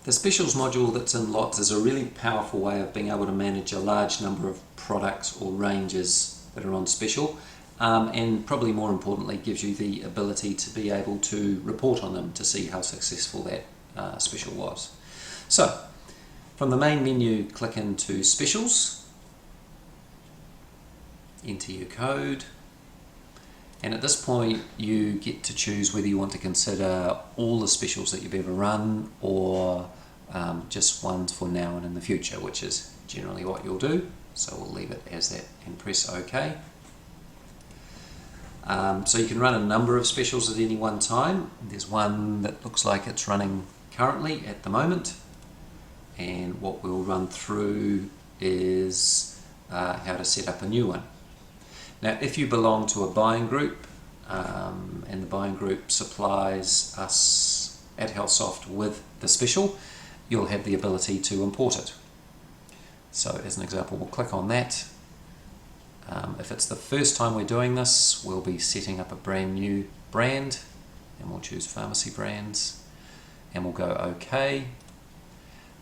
The specials module that's in Lots is a really powerful way of being able to manage a large number of products or ranges that are on special, and probably more importantly gives you the ability to be able to report on them to see how successful that special was. So from the main menu, click into Specials, enter your code, and at this point you get to choose whether you want to consider all the specials that you've ever run or just ones for now and in the future, which is generally what you'll do. So we'll leave it as that and press OK. So you can run a number of specials at any one time. There's one that looks like it's running currently at the moment, and what we'll run through is how to set up a new one. Now, if you belong to a buying group, and the buying group supplies us at HealthSoft with the special, you'll have the ability to import it. So as an example, we'll click on that. If it's the first time we're doing this, we'll be setting up a brand new brand, and we'll choose Pharmacy Brands, and we'll go OK.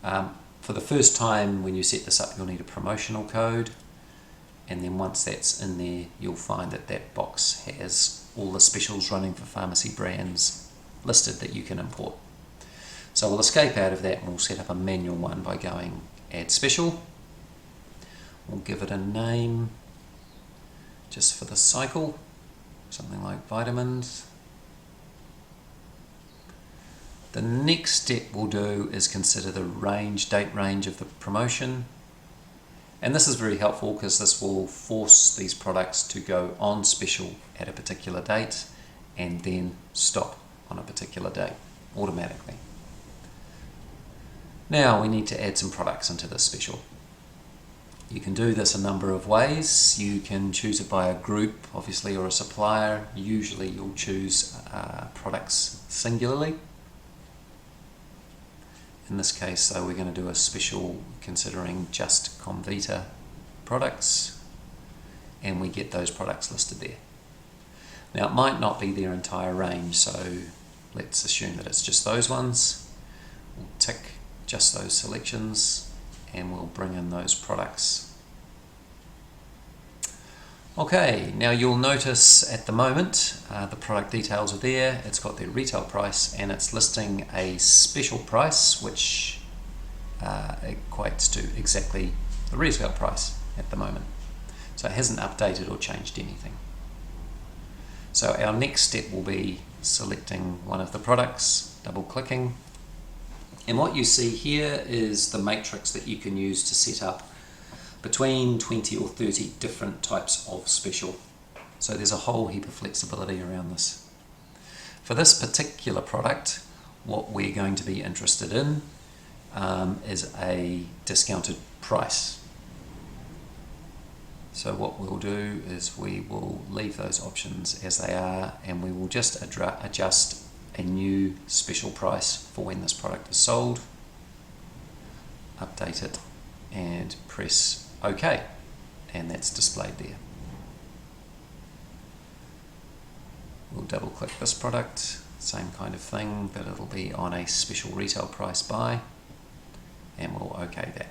For the first time when you set this up, you'll need a promotional code, and then once that's in there, you'll find that that box has all the specials running for Pharmacy Brands listed that you can import. So we'll escape out of that and we'll set up a manual one by going Add Special. We'll give it a name just for the cycle, something like vitamins. The next step we'll do is consider the date range of the promotion. And this is very helpful because this will force these products to go on special at a particular date and then stop on a particular date automatically. Now we need to add some products into this special. You can do this a number of ways. You can choose it by a group, obviously, or a supplier. Usually you'll choose products singularly. In this case, though, we're going to do a special considering just Comvita products, and we get those products listed there. Now, it might not be their entire range, so let's assume that it's just those ones. We'll tick just those selections, and we'll bring in those products. Okay, now you'll notice at the moment the product details are there. It's got their retail price and it's listing a special price which equates to exactly the retail price at the moment. So it hasn't updated or changed anything. So our next step will be selecting one of the products, double clicking, and what you see here is the matrix that you can use to set up between 20 or 30 different types of special. So there's a whole heap of flexibility around this. For this particular product, what we're going to be interested in is a discounted price. So what we'll do is we will leave those options as they are, and we will just adjust a new special price for when this product is sold, update it, and press OK, and that's displayed there. We'll double click this product, same kind of thing, but it'll be on a special retail price buy, and we'll OK that.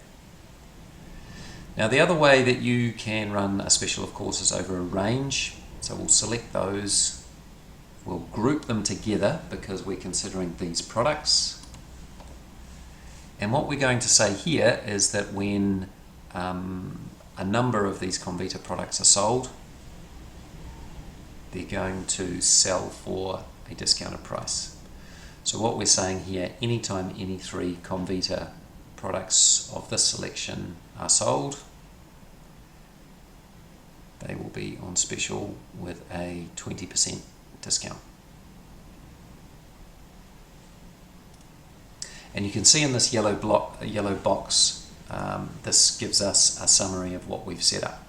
Now the other way that you can run a special, of course, is over a range. So we'll select those, we'll group them together because we're considering these products. And what we're going to say here is that when a number of these Comvita products are sold, they're going to sell for a discounted price. So what we're saying here, anytime any 3 Comvita products of this selection are sold, they will be on special with a 20% discount. And you can see in this yellow box, this gives us a summary of what we've set up.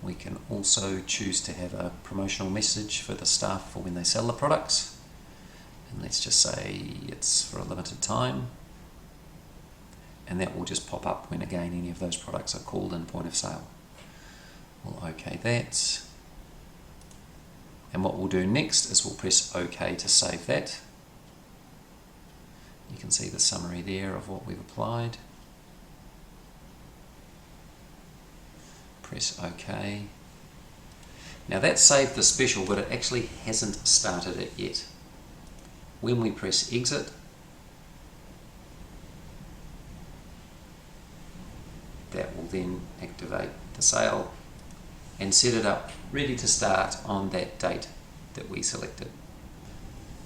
We can also choose to have a promotional message for the staff for when they sell the products. And let's just say it's for a limited time. And that will just pop up when, again, any of those products are called in point of sale. We'll OK that. And what we'll do next is we'll press OK to save that. You can see the summary there of what we've applied. Press OK. Now that saved the special, but it actually hasn't started it yet. When we press exit, that will then activate the sale and set it up ready to start on that date that we selected.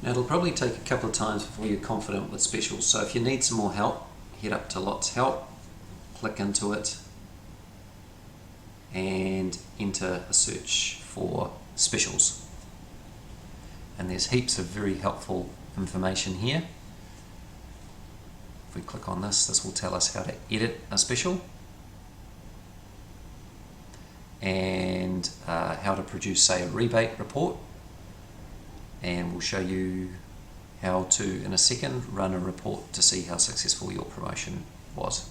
Now it'll probably take a couple of times before you're confident with specials, so if you need some more help, head up to Lots Help, click into it and enter a search for specials. And there's heaps of very helpful information here. If we click on this, this will tell us how to edit a special and how to produce, say, a rebate report. And we'll show you how to, in a second, run a report to see how successful your promotion was.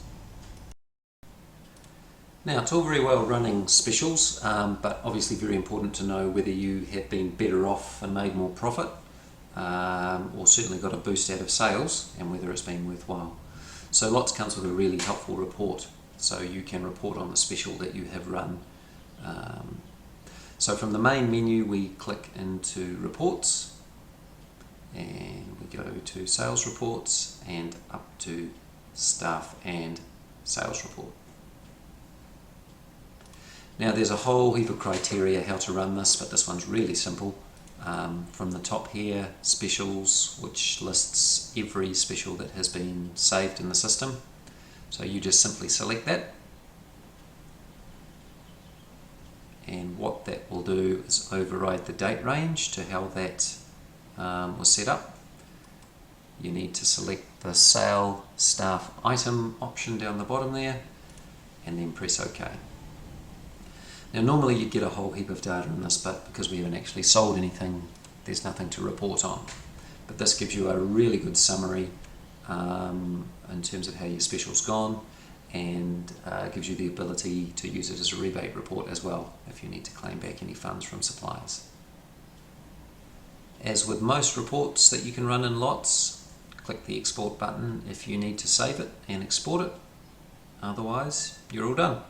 Now, it's all very well running specials, but obviously very important to know whether you have been better off and made more profit, or certainly got a boost out of sales, and whether it's been worthwhile. So Lots comes with a really helpful report, so you can report on the special that you have run. So from the main menu, we click into Reports, and we go to Sales Reports and up to Staff and Sales Report. Now there's a whole heap of criteria how to run this, but this one's really simple. From the top here, Specials, which lists every special that has been saved in the system. So you just simply select that. And what that will do is override the date range to how that was set up. You need to select the Sale Staff Item option down the bottom there, and then press OK. Now normally you'd get a whole heap of data in this, but because we haven't actually sold anything, there's nothing to report on. But this gives you a really good summary in terms of how your special's gone, and gives you the ability to use it as a rebate report as well if you need to claim back any funds from suppliers. As with most reports that you can run in Lots, click the export button if you need to save it and export it. Otherwise, you're all done.